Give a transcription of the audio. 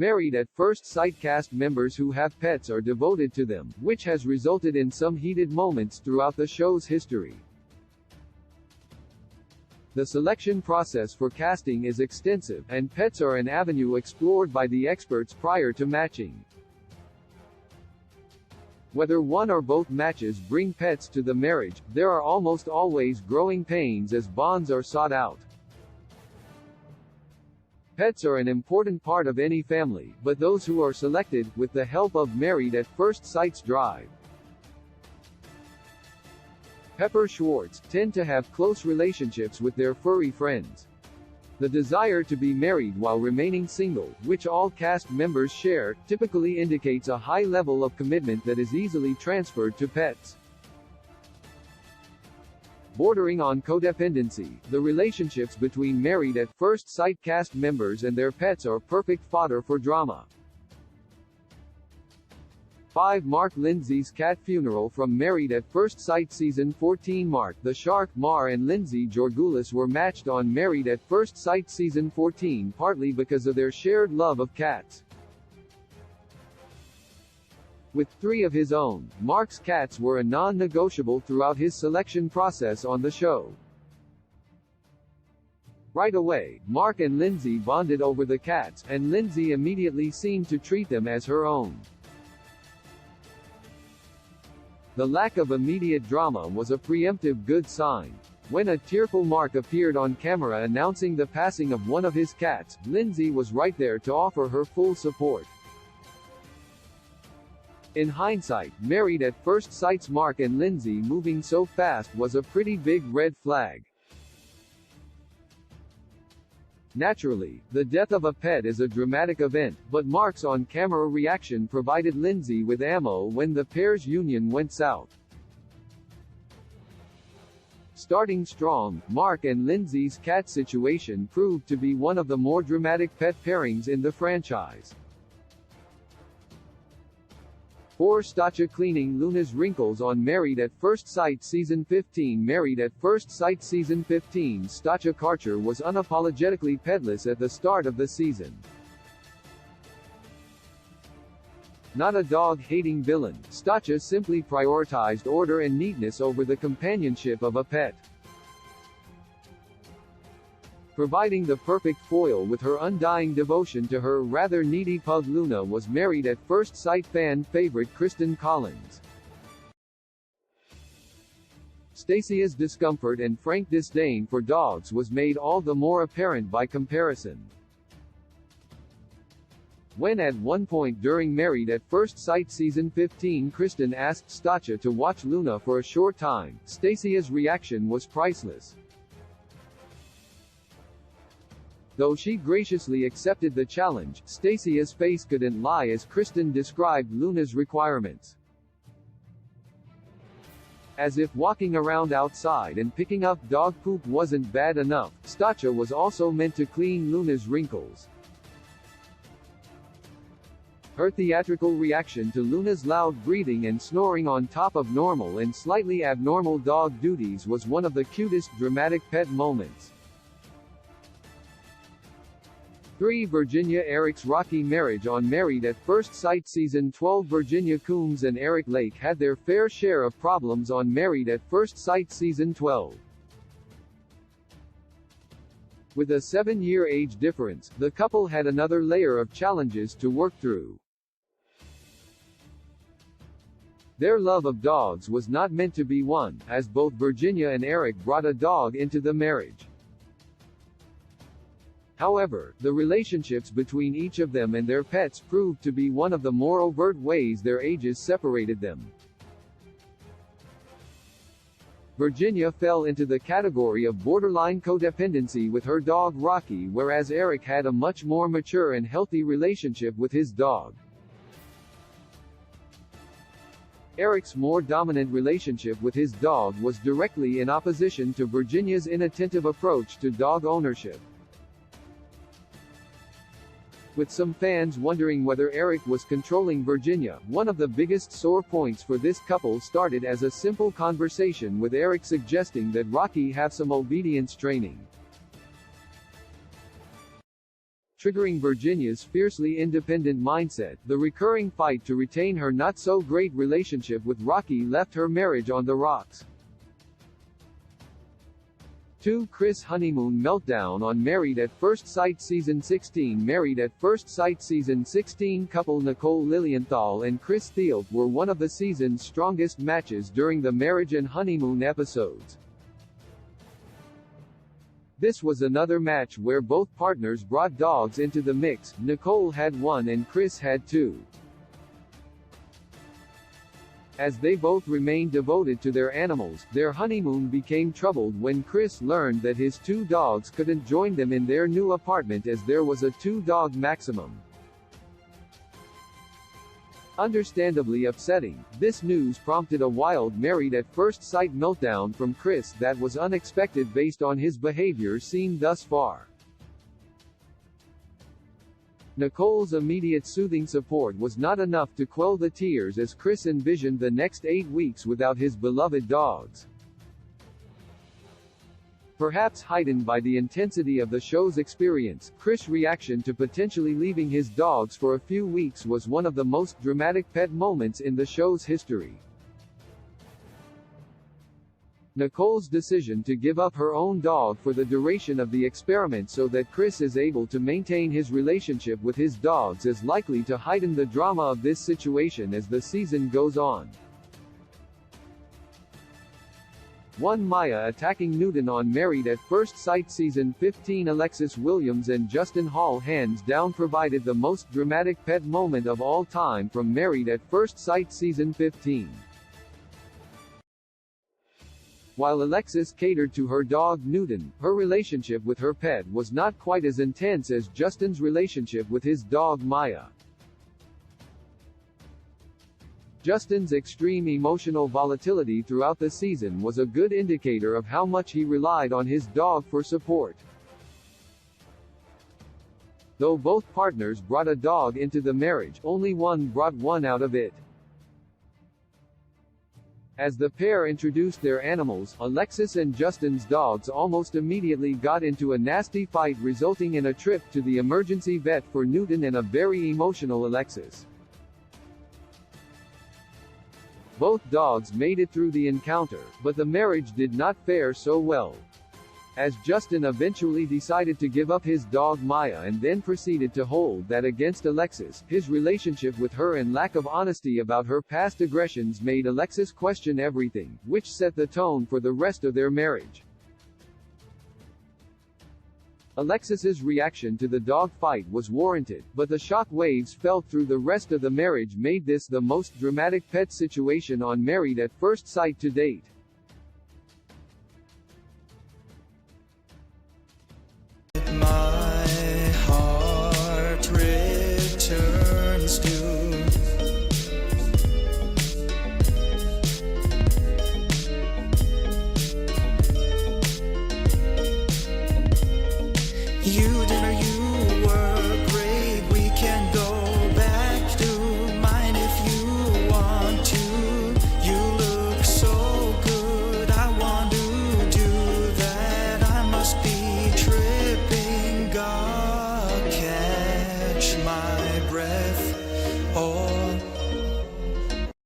Married at First Sight cast members who have pets are devoted to them, which has resulted in some heated moments throughout the show's history. The selection process for casting is extensive, and pets are an avenue explored by the experts prior to matching. Whether one or both matches bring pets to the marriage, there are almost always growing pains as bonds are sought out. Pets are an important part of any family, but those who are selected, with the help of Married at First Sight's drive, Pepper Schwartz, tend to have close relationships with their furry friends. The desire to be married while remaining single, which all cast members share, typically indicates a high level of commitment that is easily transferred to pets. Bordering on codependency, the relationships between Married at First Sight cast members and their pets are perfect fodder for drama. 5. Mark Lindsay's cat funeral. From Married at First Sight Season 14. Mark the Shark Marr and Lindsay Georgoulis were matched on Married at First Sight Season 14 partly because of their shared love of cats. With 3 of his own, Mark's cats were a non-negotiable throughout his selection process on the show. Right away, Mark and Lindsay bonded over the cats, and Lindsay immediately seemed to treat them as her own. The lack of immediate drama was a preemptive good sign. When a tearful Mark appeared on camera announcing the passing of one of his cats, Lindsay was right there to offer her full support. In hindsight, Married at First Sight's Mark and Lindsay moving so fast was a pretty big red flag. Naturally, the death of a pet is a dramatic event, but Mark's on-camera reaction provided Lindsay with ammo when the pair's union went south. Starting strong, Mark and Lindsay's cat situation proved to be one of the more dramatic pet pairings in the franchise. 4. Stacia cleaning Luna's wrinkles on Married at First Sight Season 15. Married at First Sight Season 15. Stacia Karcher was unapologetically petless at the start of the season. Not a dog-hating villain, Stacia simply prioritized order and neatness over the companionship of a pet. Providing the perfect foil with her undying devotion to her rather needy pug Luna was Married at First Sight fan favorite Kristen Collins. Stacia's discomfort and frank disdain for dogs was made all the more apparent by comparison. When at one point during Married at First Sight Season 15 Kristen asked Stacia to watch Luna for a short time, Stacia's reaction was priceless. Though she graciously accepted the challenge, Stacia's face couldn't lie as Kristen described Luna's requirements. As if walking around outside and picking up dog poop wasn't bad enough, Stacia was also meant to clean Luna's wrinkles. Her theatrical reaction to Luna's loud breathing and snoring on top of normal and slightly abnormal dog duties was one of the cutest dramatic pet moments. 3. Virginia Eric's rocky marriage on Married at First Sight Season 12. Virginia Coombs and Eric Lake had their fair share of problems on Married at First Sight Season 12. With a 7-year age difference, the couple had another layer of challenges to work through. Their love of dogs was not meant to be one, as both Virginia and Eric brought a dog into the marriage. However, the relationships between each of them and their pets proved to be one of the more overt ways their ages separated them. Virginia fell into the category of borderline codependency with her dog Rocky, whereas Eric had a much more mature and healthy relationship with his dog. Eric's more dominant relationship with his dog was directly in opposition to Virginia's inattentive approach to dog ownership. With some fans wondering whether Eric was controlling Virginia, one of the biggest sore points for this couple started as a simple conversation with Eric suggesting that Rocky have some obedience training. triggering Virginia's fiercely independent mindset. The recurring fight to retain her not-so-great relationship with Rocky left her marriage on the rocks. 2. Kris honeymoon meltdown on Married at First Sight Season 16. Married at First Sight Season 16 couple Nicole Lilienthal and Chris Thile were one of the season's strongest matches during the marriage and honeymoon episodes. This was another match where both partners brought dogs into the mix. Nicole had 1 and Chris had 2. As they both remained devoted to their animals, their honeymoon became troubled when Chris learned that his 2 dogs couldn't join them in their new apartment as there was a 2-dog maximum. Understandably upsetting, this news prompted a wild Married at First Sight meltdown from Chris that was unexpected based on his behavior seen thus far. Nicole's immediate soothing support was not enough to quell the tears as Chris envisioned the next 8 weeks without his beloved dogs. Perhaps heightened by the intensity of the show's experience, Chris' reaction to potentially leaving his dogs for a few weeks was one of the most dramatic pet moments in the show's history. Nicole's decision to give up her own dog for the duration of the experiment so that Chris is able to maintain his relationship with his dogs is likely to heighten the drama of this situation as the season goes on. 1. Maya attacking Newton on Married at First Sight Season 15. Alexis Williams and Justin Hall hands down provided the most dramatic pet moment of all time from Married at First Sight Season 15. While Alexis catered to her dog Newton, her relationship with her pet was not quite as intense as Justin's relationship with his dog Maya. Justin's extreme emotional volatility throughout the season was a good indicator of how much he relied on his dog for support. Though both partners brought a dog into the marriage, only one brought one out of it. As the pair introduced their animals, Alexis and Justin's dogs almost immediately got into a nasty fight, resulting in a trip to the emergency vet for Newton and a very emotional Alexis. Both dogs made it through the encounter, but the marriage did not fare so well. As Justin eventually decided to give up his dog Maya and then proceeded to hold that against Alexis, his relationship with her and lack of honesty about her past aggressions made Alexis question everything, which set the tone for the rest of their marriage. Alexis's reaction to the dog fight was warranted, but the shock waves felt through the rest of the marriage made this the most dramatic pet situation on Married at First Sight to date.